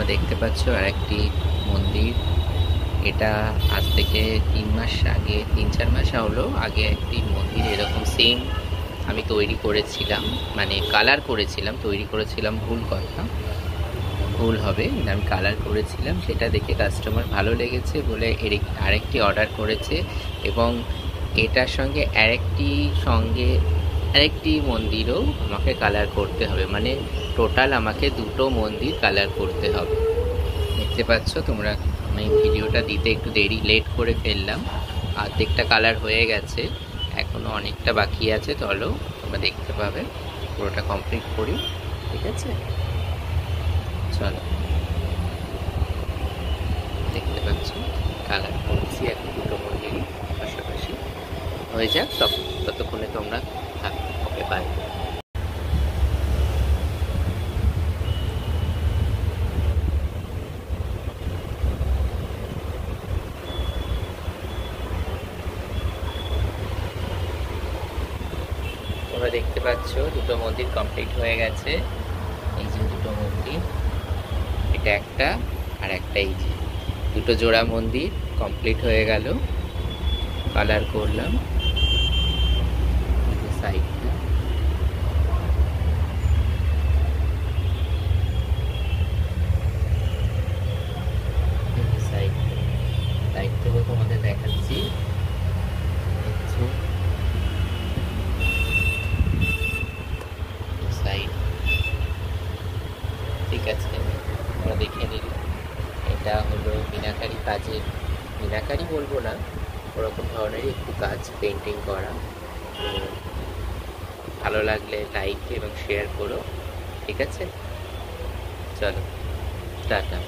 তোমরা দেখতে পাচ্ছ আর একটি মন্দির। এটা আজ থেকে 3 মাস আগে, 3-4 মাস হলো আগে একটি মন্দির এরকম সেম আমি তৈরি করেছিলাম, মানে কালার করেছিলাম, তৈরি করেছিলাম ভুল কথা, ভুল হবে, আমি কালার করেছিলাম। সেটা দেখে কাস্টমার ভালো লেগেছে বলে আরেকটি অর্ডার করেছে, এবং এটার সঙ্গে আরেকটি মন্দিরও আমাকে কালার করতে হবে, মানে টোটাল আমাকে দুটো মন্দির কালার করতে হবে। দেখতে পাচ্ছ তোমরা, আমি ভিডিওটা দিতে একটু লেট করে ফেললাম। অর্ধেকটা কালার হয়ে গেছে, এখনো অনেকটা বাকি আছে। চলো তোমরা দেখতে পাবে, পুরোটা কমপ্লিট করি, ঠিক আছে? চলো, দেখতে পাচ্ছ কালার করছি এখন দুটো মন্দিরই পাশাপাশি। হয়ে যাক, ততক্ষণে তোমরা থাকো। ওকে, বাই। তোমরা দেখতে পাচ্ছ দুটো মন্দির কমপ্লিট হয়ে গেছে। এই যে দুটো মন্দির, এটা একটা আর একটা, এই যে দুটো জোড়া মন্দির কমপ্লিট হয়ে গেল। কালার করলাম সাইডটা, সাইড থেকে তোমাদের দেখাচ্ছি। সাইড ঠিক আছে, আমরা দেখে নিলাম। এটা হলো মিনাকারি কাজের, মিনাকারি বলবো না, ওরকম ধরনেরই একটু কাজ, পেন্টিং করা। তো ভালো লাগলে লাইক এবং শেয়ার করো, ঠিক আছে? চলো, টাটা।